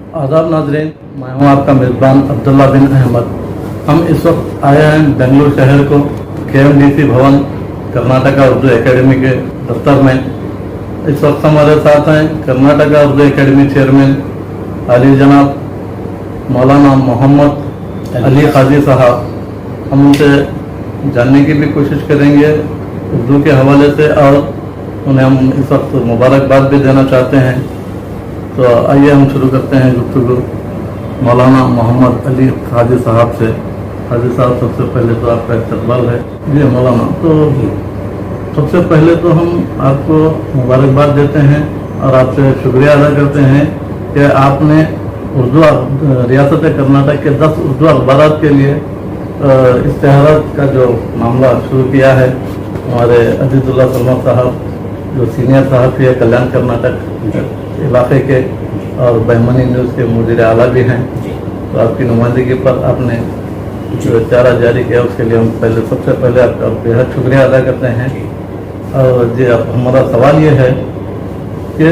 आदाब नाज़रीन, मैं हूँ आपका मेज़बान अब्दुल्ला बिन अहमद। हम इस वक्त आए हैं बेंगलुरु शहर को KMDC भवन कर्नाटका उर्दू एकेडमी के दफ्तर में। इस वक्त हमारे साथ हैं कर्नाटका उर्दू एकेडमी चेयरमैन अली जनाब मौलाना मोहम्मद अली काजी साहब। हम उनसे जानने की भी कोशिश करेंगे उर्दू के हवाले से और उन्हें हम इस वक्त मुबारकबाद भी देना चाहते हैं। तो आइए हम शुरू करते हैं गुफ्तगू मौलाना मोहम्मद अली काजी साहब से। काजी साहब, सबसे पहले तो आपका इस्तकबाल है। जी मौलाना, तो सबसे पहले तो हम आपको मुबारकबाद देते हैं और आपसे शुक्रिया अदा करते हैं कि आपने उर्दू रियासत कर्नाटक के 10 उर्दू अखबारात के लिए इश्तिहारात का जो मामला शुरू किया है। हमारे अजीजुल्लाह सलमान साहब जो सीनियर सहाफ़ी है कल्याण कर्नाटक इलाके के और बैमनी न्यूज़ के मुदीर आला भी हैं, तो आपकी नुमाइंदगी पर आपने जो चारा जारी किया उसके लिए हम सबसे पहले आपका बेहद शुक्रिया अदा करते हैं। और जी अब हमारा सवाल ये है कि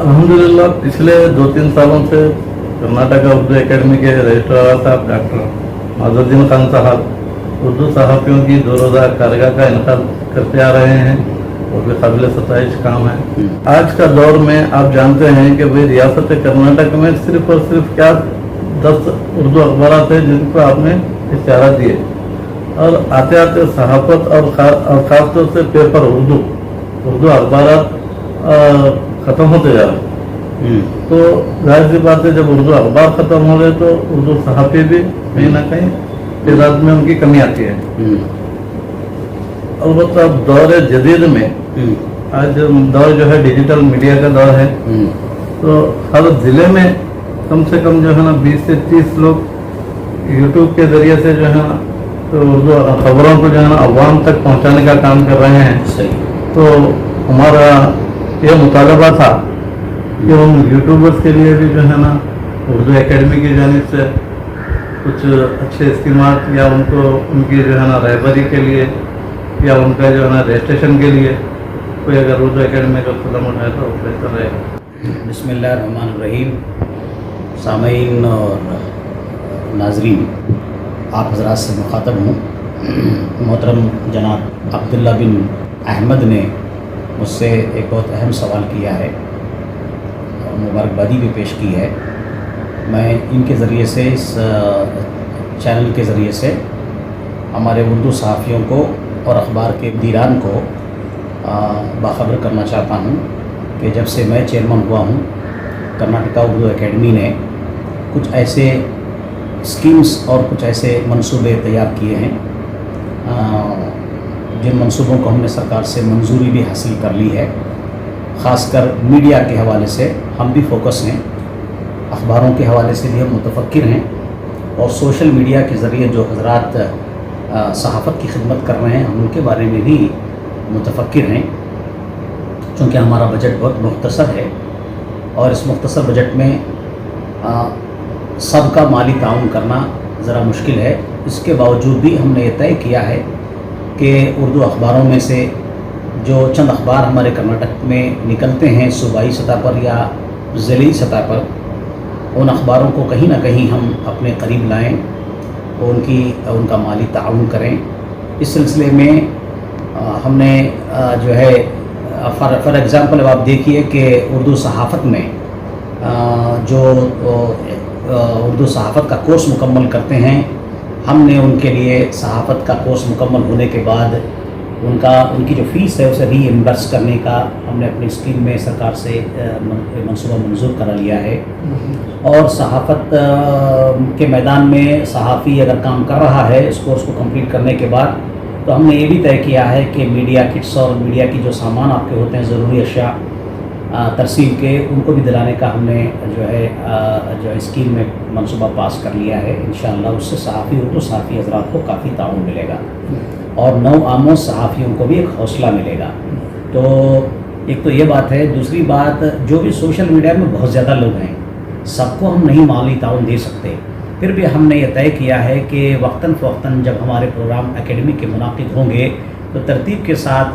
अल्हम्दुलिल्लाह पिछले 2-3 सालों से कर्नाटका उर्दू एकेडमी के रजिस्ट्रार साहब डॉक्टर माजुद्दीन खान साहब उर्दू सहाफ़ियों की 2 रोज़ा कारगा का इनकाद करते आ रहे हैं और भी काबिल सताइश काम है। आज का दौर में आप जानते हैं कि भाई रियासत कर्नाटक में सिर्फ और सिर्फ क्या 10 उर्दू अखबारात है जिनको आपने इश्तिहार दिए, और आते आते सहाफत और ख़ास तौर से पेपर उर्दू अखबारात ख़त्म होते जा रहे हैं। तो जाहिर सी बात है, जब उर्दू अखबार ख़त्म हो गए तो उर्दू सहाफ़ी भी कहीं ना कहीं तादाद में उनकी कमी आती है। अलबत्ता दौर जदीद में आज दौर जो है डिजिटल मीडिया का दौर है, तो हर ज़िले में कम से कम जो है ना 20 से 30 लोग यूट्यूब के ज़रिए से जो है ना तो उर्दू खबरों को जो है ना अवाम तक पहुंचाने का काम कर रहे हैं। तो हमारा ये मुतालबा था कि उन यूट्यूबर्स के लिए भी जो है ना उर्दू एकेडमी की जानिब से कुछ अच्छे इस्तेमाल या उनको उनकी जो है ना रहबरी के लिए या उनका जो है ना रजिस्ट्रेशन के लिए कोई अगर उर्दू एकेडमी का कदम उठाए तो बेहतर रहेगा। बिस्मिल्लाहिर्रहमानिर्रहीम। सामीन और नाजरीन, आप हज़रात से मुखातब हूँ। मोहतरम जनाब अब्दुल्ला बिन अहमद ने मुझसे एक बहुत अहम सवाल किया है और मुबारकबादी भी पेश की है। मैं इनके ज़रिए से इस चैनल के ज़रिए से हमारे उर्दू सहाफ़ियों को और अखबार के मुदीरान को बाखबर करना चाहता हूँ कि जब से मैं चेयरमैन हुआ हूँ, कर्नाटका उर्दू एकेडमी ने कुछ ऐसे स्कीम्स और कुछ ऐसे मंसूबे तैयार किए हैं जिन मंसूबों को हमने सरकार से मंजूरी भी हासिल कर ली है। ख़ासकर मीडिया के हवाले से हम भी फोकस हैं, अखबारों के हवाले से भी हम मुतफक्किर हैं, और सोशल मीडिया के ज़रिए जो हज़रात सहाफ़त की खिदमत कर रहे हैं हम उनके बारे में भी मुतफक्किर हैं। चूँकि हमारा बजट बहुत मुख्तसर है और इस मुख्तसर बजट में सबका माली ताउन करना ज़रा मुश्किल है। इसके बावजूद भी हमने ये तय किया है कि उर्दू अखबारों में से जो चंद अखबार हमारे कर्नाटक में निकलते हैं सूबाई सतह पर या ज़िली सतह पर, उन अखबारों को कहीं ना कहीं हम अपने करीब लाएँ, उनका माली ताउन करें। इस सिलसिले में हमने जो है फॉर एग्ज़ाम्पल अब आप देखिए कि उर्दू सहाफ़त में जो उर्दू सहाफ़त का कोर्स मुकम्मल करते हैं, हमने उनके लिए सहाफ़त का कोर्स मुकम्मल होने के बाद उनकी जो फ़ीस है उसे रीइम्बर्स करने का हमने अपनी स्कीम में सरकार से मंसूबा मंजूर करा लिया है। और सहाफ़त के मैदान में सहाफ़ी अगर काम कर रहा है इस कोर्स को कंप्लीट करने के बाद, तो हमने ये भी तय किया है कि मीडिया किट्स और मीडिया की जो सामान आपके होते हैं ज़रूरी अशिया तरसील के, उनको भी दिलाने का हमने जो स्कीम में मंसूबा पास कर लिया है। इंशाअल्लाह उससे सहाफ़ी उर्दू सहाफ़ी हज़रात को काफ़ी ताउन मिलेगा और नौ आमोज सहाफ़ियों को भी एक हौसला मिलेगा। तो एक तो ये बात है। दूसरी बात, जो भी सोशल मीडिया में बहुत ज़्यादा लोग हैं, सबको हम नहीं माली ताउन दे सकते। फिर भी हमने ये तय किया है कि वक्तन फ़वक्तन जब हमारे प्रोग्राम एकेडमी के मुनाकिद होंगे तो तरतीब के साथ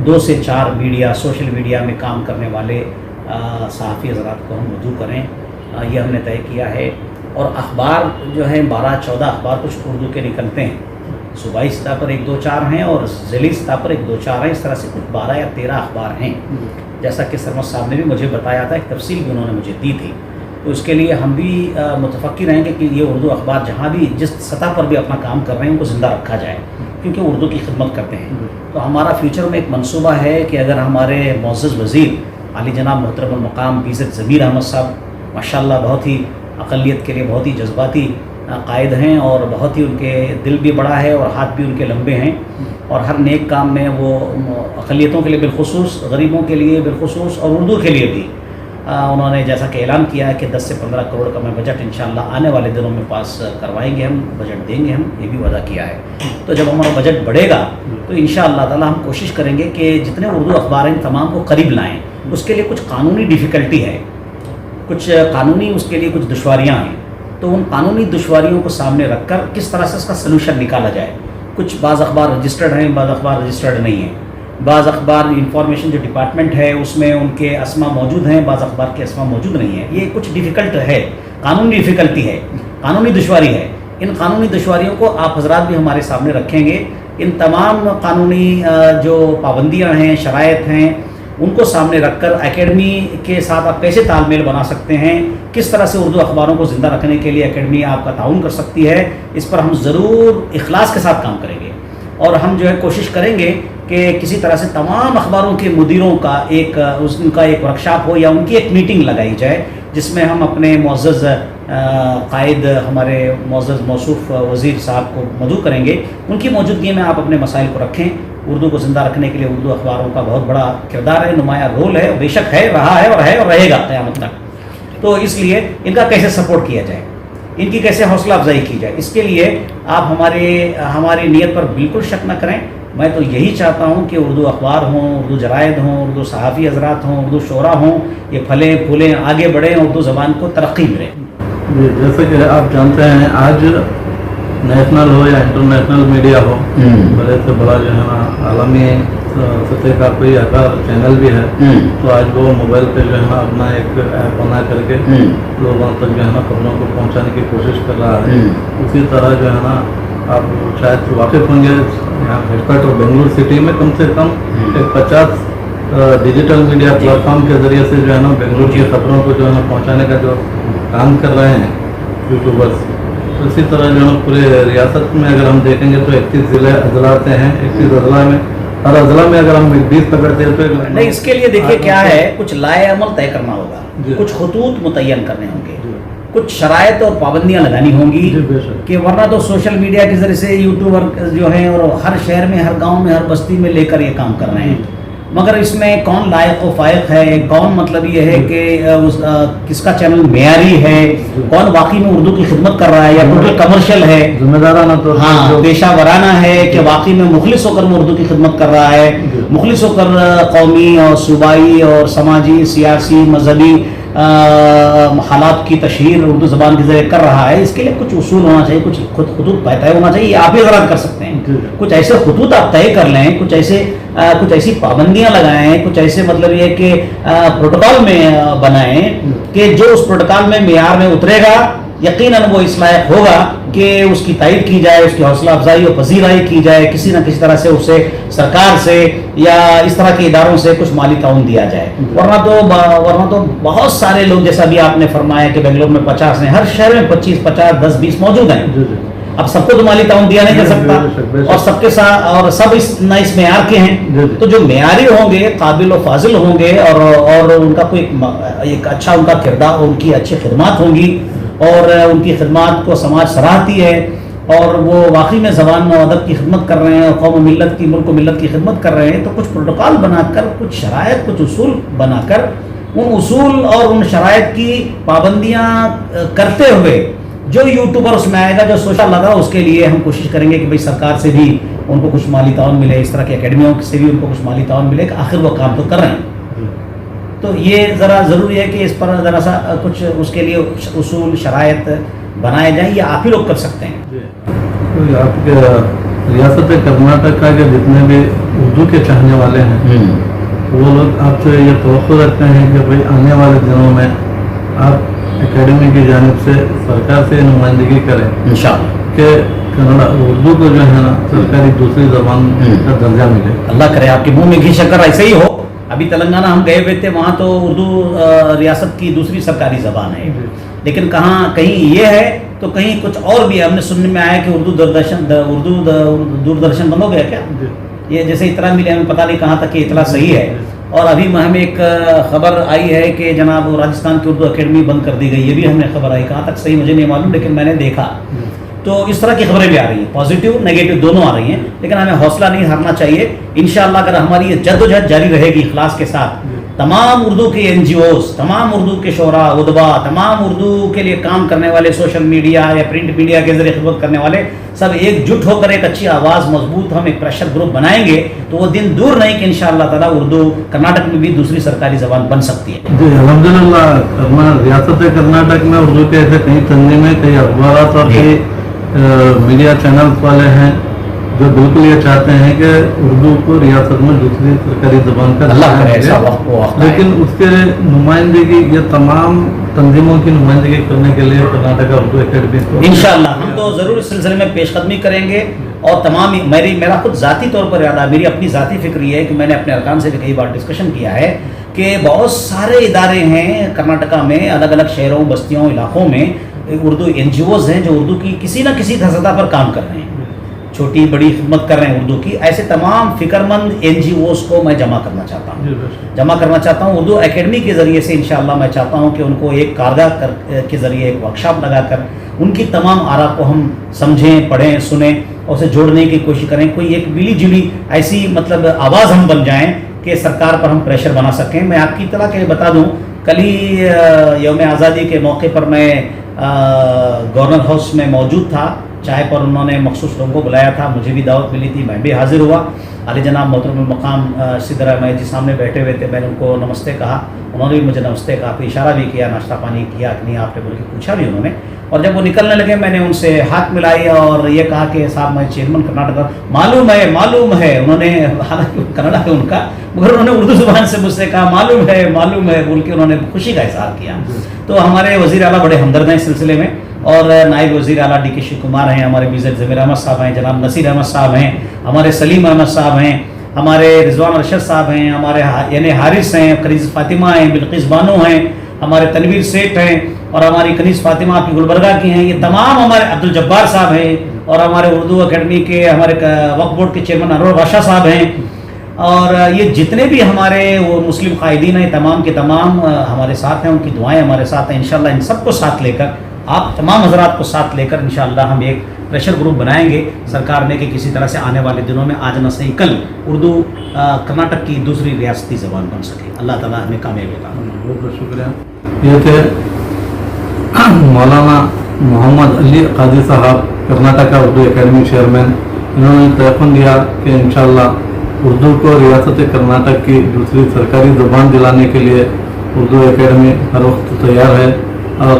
2 से 4 मीडिया सोशल मीडिया में काम करने वाले सहाफ़ी हज़रात को हम मदऊ करें یہ ہم نے طے کیا ہے. اور اخبار جو ہیں 12-14 اخبار کچھ اردو کے نکلتے ہیں. صوبائی سطح پر 1-2-4 ہیں اور ضلعی سطح پر 1-2-4 ہیں. اس طرح سے کچھ 12 یا 13 اخبار ہیں. جیسا کہ سرمد صاحب نے بھی مجھے بتایا تھا، ایک تفصیل بھی انہوں نے مجھے دی تھی. تو اس کے لیے ہم بھی متفکر رہیں گے کہ یہ اردو اخبار جہاں بھی جس سطح پر بھی اپنا کام کر رہے ہیں ان کو زندہ رکھا جائے، کیونکہ اردو کی خدمت کرتے ہیں. تو ہمارا فیوچر میں ایک منصوبہ ہے کہ اگر ہمارے معزز وزیر عالی جناب محترم المقام BZ ضمیر احمد صاحب ماشاءاللہ بہت ہی اقلیت کے لیے بہت ہی جذباتی قائد ہیں اور بہت ہی ان کے دل بھی بڑا ہے اور ہاتھ بھی ان کے لمبے ہیں، اور ہر نیک کام میں وہ اقلیتوں کے لیے بالخصوص، غریبوں کے لیے بالخصوص اور اردو کے لیے بھی انہوں نے جیسا کہ اعلان کیا ہے کہ 10 سے 15 کروڑ کا میں بجٹ انشاءاللہ آنے والے دنوں میں پاس کروائیں گے. ہم بجٹ دیں گے، ہم یہ بھی وعدہ کیا ہے. تو جب ہمارا بجٹ بڑھے گا تو انشاءاللہ تعالی ہم کوشش کریں گے کہ جتنے اردو اخبار ہیں تمام کو قریب لائیں. اس کے لیے کچھ قانونی ڈیفیکلٹی ہے، کچھ قانونی اس کے لیے کچھ دشواریاں ہیں. تو ان قانونی دشواریوں کو سامنے رکھ کر کس طرح سے اس کا سلوشن نکالا جائے. کچھ بعض اخبار رجسٹرڈ ہیں، بعض اخبار رجسٹرڈ نہیں ہیں. بعض اخبار انفارمیشن جو ڈپارٹمنٹ ہے اس میں ان کے اسما موجود ہیں، بعض اخبار کے اسما موجود نہیں ہیں. یہ کچھ ڈیفیکلٹ ہے، قانونی ڈیفیکلٹی ہے، قانونی دشواری ہے. ان قانونی دشواریوں کو آپ حضرات بھی ہمارے سامنے رکھیں گے. ان تمام قانونی جو پابندیاں ہیں، شرائط ہیں، ان کو سامنے رکھ کر اکیڈمی کے ساتھ آپ کیسے تال میل بنا سکتے ہیں، کس طرح سے اردو اخباروں کو زندہ رکھنے کے لیے اکیڈمی آپ کا تعاون کر سکتی ہے، اس پر ہم ضرور اخلاص کے ساتھ کام کریں گے. اور ہم جو ہے کوشش کریں گے کہ کسی طرح سے تمام اخباروں کے مدیروں کا ان کا ایک ورکشاپ ہو یا ان کی ایک میٹنگ لگائی جائے، جس میں ہم اپنے معزز قائد ہمارے معزز موصوف وزیر صاحب کو مدعو کریں گے. ان کی موجودگی میں آپ اپنے مسائل کو رکھیں. اردو کو زندہ رکھنے کے لیے اردو اخباروں کا بہت بڑا کردار ہے، نمایاں رول ہے، بے شک ہے، رہا ہے اور رہے گا قیامت تک. تو اس لیے ان کا کیسے سپورٹ کیا جائے، ان کی کیسے حوصلہ افزائی کی جائے، اس کے لیے آپ ہماری نیت پر بالکل شک نہ کریں. میں تو یہی چاہتا ہوں کہ اردو اخبار ہوں، اردو جرائد ہوں، اردو صحافی حضرات ہوں، اردو شعراء ہوں، یہ پھلیں پھولیں آگے بڑھیں، اردو زبان کو ترقی ملے. جی، جیسے کہ آپ جانتے ہیں آج نیشنل ہو یا انٹرنیشنل میڈیا ہو، بڑے سے بڑا جو ہے نا عالمی سطح کا کوئی ایسا چینل بھی ہے تو آج وہ موبائل پہ جو ہے نا اپنا ایک ایپ بنا کر کے لوگوں تک جو ہے نا خبروں کو پہنچانے کی کوشش کر رہا ہے. اسی طرح جو ہے نا آپ شاید واقف ہوں گے، یہاں ہیڈ کوارٹر بنگلور سٹی میں کم سے کم ایک 50 ڈیجیٹل میڈیا پلیٹ فارم کے ذریعے سے جو ہے نا بنگلور کی خبروں کو جو ہے نا پہنچانے کا جو کام کر رہے ہیں یوٹیوبرس. اسی طرح جو ہے پورے ریاست میں اگر ہم دیکھیں گے تو 31 ضلع اضلاع سے ہیں. 31 اضلاع میں ہر اضلاع میں اگر ہم 20 پکڑتے ہیں تو نہیں، اس کے لیے دیکھیے کیا ہے، کچھ لائحہ عمل طے کرنا ہوگا، کچھ خطوط متعین کرنے ہوں گے، کچھ شرائط اور پابندیاں لگانی ہوں گی کہ ورنہ تو سوشل میڈیا کے ذریعے سے یوٹیوبر جو ہیں اور ہر شہر میں، ہر گاؤں میں، ہر بستی میں لے کر یہ کام کر رہے ہیں. مگر اس میں کون لائق و فائق ہے، کون مطلب یہ ہے کہ کس کا چینل معیاری ہے، کون واقعی میں اردو کی خدمت کر رہا ہے یا ٹوٹل کمرشل ہے، ذمہ دارانہ طور ہاں پیشہ ورانہ ہے کہ واقعی میں مخلص ہو کر وہ اردو کی خدمت کر رہا ہے، مخلص ہو کر قومی اور صوبائی اور سماجی، سیاسی، مذہبی حالات کی تشہیر اردو زبان کے ذریعے کر رہا ہے. اس کے لیے کچھ اصول ہونا چاہیے، کچھ خطوط طے ہونا چاہیے. یہ آپ ہی حضرات کر سکتے ہیں. کچھ ایسے خطوط آپ طے کر لیں، کچھ ایسی پابندیاں لگائیں، کچھ ایسے مطلب یہ کہ پروٹوکول میں بنائیں کہ جو اس پروٹوکول میں معیار میں اترے گا یقیناً وہ اس لائق ہوگا کہ اس کی تائید کی جائے، اس کی حوصلہ افزائی اور پذیرائی کی جائے، کسی نہ کسی طرح سے اسے سرکار سے یا اس طرح کے اداروں سے کچھ مالی تعاون دیا جائے. ورنہ تو بہت سارے لوگ، جیسا بھی آپ نے فرمایا کہ بنگلور میں 50 ہیں، ہر شہر میں 25، 50، 10، 20 موجود ہیں. اب سب کو تو مالی تعاون دیا نہیں جا سکتا اور سب کے ساتھ اور سب نہ اس معیار کے ہیں. تو جو معیاری ہوں گے، قابل و فاضل ہوں گے اور ان کا کوئی ایک اچھا ان کا کردار، ان کی اچھی خدمات ہوں گی اور ان کی خدمات کو سماج سراہتی ہے اور وہ واقعی میں زبان و ادب کی خدمت کر رہے ہیں، قوم و ملت کی، ملک و ملت کی خدمت کر رہے ہیں. تو کچھ پروٹوکول بنا کر، کچھ شرائط، کچھ اصول بنا کر ان اصول اور ان شرائط کی پابندیاں کرتے ہوئے جو یوٹیوبر اس میں آئے گا، جو سوشل لگا، اس کے لیے ہم کوشش کریں گے کہ بھئی سرکار سے بھی ان کو کچھ مالی تعاون ملے، اس طرح کی اکیڈمیوں سے بھی ان کو کچھ مالی تعاون ملے کہ آخر وہ کام تو کر رہے ہیں. تو یہ ذرا ضروری ہے کہ اس پر ذرا سا کچھ اس کے لیے اصول، شرائط بنائے جائیں، یا آپ ہی لوگ کر سکتے ہیں. آپ کے ریاست کرناٹک کا کے جتنے بھی اردو کے چاہنے والے ہیں وہ لوگ آپ سے یہ توقع رکھتے ہیں کہ بھئی آنے والے دنوں میں آپ एकेडमी की जानिब से सरकार से नुमाइंदगी करें इंशाअल्लाह कि कन्नड़ा उर्दू को जो है ना सरकारी दूसरी जबान का दर्जा मिले। अल्लाह करे आपके मुंह में घी शक्कर ऐसे ही हो। अभी तेलंगाना हम गए हुए थे, वहाँ तो उर्दू रियासत की दूसरी सरकारी ज़बान है, लेकिन कहाँ कहीं ये है तो कहीं कुछ और भी है। हमने सुनने में आया कि उर्दू दूरदर्शन बंद हो गया क्या, ये जैसे इतला मिले, हमें पता नहीं कहाँ तक ये इतला सही है। और अभी हमें एक खबर आई है कि जनाब राजस्थान की उर्दू एकेडमी बंद कर दी गई, ये भी हमें खबर आई, कहाँ तक सही मुझे नहीं मालूम, लेकिन मैंने देखा। तो इस तरह की खबरें भी आ रही हैं, पॉजिटिव नेगेटिव दोनों आ रही हैं, लेकिन हमें हौसला नहीं हारना चाहिए। इंशाअल्लाह अगर हमारी ये जद्दोजहद जारी रहेगी इखलास के साथ, तमाम उर्दू के NGOs, तमाम उर्दू के शोरा उदबा, तमाम उर्दू के लिए काम करने वाले, सोशल मीडिया या प्रिंट मीडिया के जरिए खिदमत करने वाले, सब एकजुट होकर एक अच्छी आवाज़ मजबूत हम एक प्रेशर ग्रुप बनाएंगे तो वो दिन दूर नहीं कि इंशाअल्लाह ताला उर्दू कर्नाटक में भी दूसरी सरकारी ज़बान बन सकती है। जी अल्हम्दुलिल्लाह, रियासत कर्नाटक में उर्दू के ऐसे कई तंजीमें, कई अखबार और कई मीडिया चैनल्स वाले हैं जो बिल्कुल ये चाहते हैं कि उर्दू को रियासत में दूसरी सरकारी ज़बान का अल्लाह करे दर्जा ऐसा मिले। वक्त वो वक्त लेकिन उसके नुमाइंदगी, ये तमाम तंजीमों की नुमाइंदगी करने के लिए कर्नाटका उर्दू एकेडमी को इंशाअल्लाह हम तो ज़रूर इस सिलसिले में पेशकदमी करेंगे। और तमाम मेरा खुद ज़ाती तौर पर इरादा, मेरी अपनी ज़ाती फिक्र ये है कि मैंने अपने अरकान से भी कई बार डिस्कशन किया है कि बहुत सारे इदारे हैं कर्नाटका में, अलग अलग शहरों, बस्तियों, इलाकों में उर्दू NGOs हैं जो उर्दू की किसी न किसी सतह पर काम कर रहे हैं, छोटी बड़ी खिदमत कर रहे हैं उर्दू की। ऐसे तमाम फिक्रमंद NGOs को मैं जमा करना चाहता हूँ, उर्दू एकेडमी के ज़रिए से इंशाअल्लाह मैं चाहता हूँ कि उनको एक कारगर के ज़रिए एक वर्कशॉप लगाकर उनकी तमाम आरा को हम समझें, पढ़ें, सुनें और उसे जोड़ने की कोशिश करें। कोई एक मिली जुली ऐसी मतलब आवाज़ हम बन जाएँ कि सरकार पर हम प्रेशर बना सकें। मैं आपकी इत्तला के लिए बता दूँ, कल ही यौम आज़ादी के मौके पर मैं गवर्नर हाउस में मौजूद था, चाय पर उन्होंने मखसूस लोगों को बुलाया था, मुझे भी दावत मिली थी, मैं भी हाजिर हुआ। अली जनाब मोहतरम मकाम सिद्दर अहमद जी सामने बैठे हुए थे, मैंने उनको नमस्ते कहा, उन्होंने भी मुझे नमस्ते कहा, फिर इशारा भी किया, नाश्ता पानी किया कि नहीं आपने, बोल के पूछा भी उन्होंने। और जब वो निकलने लगे मैंने उनसे हाथ मिलाई और ये कहा कि साहब मैं चेयरमैन कर्नाटक, मालूम है, उन्होंने हालांकि कन्नड़ा है उनका, मगर उन्होंने उर्दू ज़ुबान से मुझसे कहा मालूम है बोल के उन्होंने खुशी का इजहार किया। तो हमारे वज़ीर आला बड़े हमदर्द हैं इस सिलसिले में, और नायब वज़ीर आला DK शिव कुमार हैं, हमारे मिर्ज़ा ज़मीर अहमद साहब हैं, जनाब नसीर अहमद साहब हैं, हमारे सलीम अहमद साहब हैं, हमारे रिजवान अरशद साहब हैं, हमारे यानी हारिस हैं, कनीज़ फातिमा हैं, बिल्किस बानो हैं, हमारे तनवीर सेठ हैं, और हमारी कनीज़ फातिमा आपकी गुलबर्गा की हैं। ये तमाम हमारे अब्दुल जब्बार साहब हैं, और हमारे उर्दू एकेडमी के हमारे वक्फ बोर्ड के चेयरमैन अनवर बादशाह साहब हैं, और ये जितने भी हमारे वो मुस्लिम कायदीन हैं तमाम के तमाम हमारे साथ हैं, उनकी दुआएं हमारे साथ हैं। इंशाअल्लाह इन सबको साथ लेकर, आप तमाम हजरात को साथ लेकर इंशाअल्लाह हम एक प्रेशर ग्रुप बनाएंगे सरकार में कि किसी तरह से आने वाले दिनों में, आज न सही कल, उर्दू कर्नाटक की दूसरी रियासती ज़बान बन सके। अल्लाह ताला हमें कामयाबी अता फरमाए। बहुत बहुत शुक्रिया। ये थे मौलाना मोहम्मद अली काजी साहब, कर्नाटका उर्दू एकेडमी चेयरमैन। इन्होंने तयक़ुन दिया कि इंशाअल्लाह उर्दू को रियासत कर्नाटक की दूसरी सरकारी ज़बान दिलाने के लिए उर्दू एकेडमी हर वक्त तैयार है, और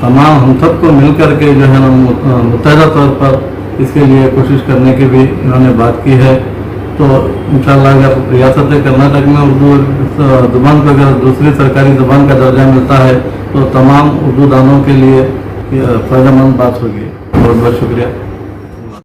तमाम हम सबको मिल कर के जो है ना मुत्तहदा तौर पर इसके लिए कोशिश करने की भी इन्होंने बात की है। तो इंशाअल्लाह अगर रियासत कर्नाटक में उर्दू ज़बान को अगर दूसरी सरकारी ज़बान का दर्जा मिलता है तो तमाम उर्दू दानों के लिए फ़ायदेमंद बात होगी। बहुत बहुत शुक्रिया।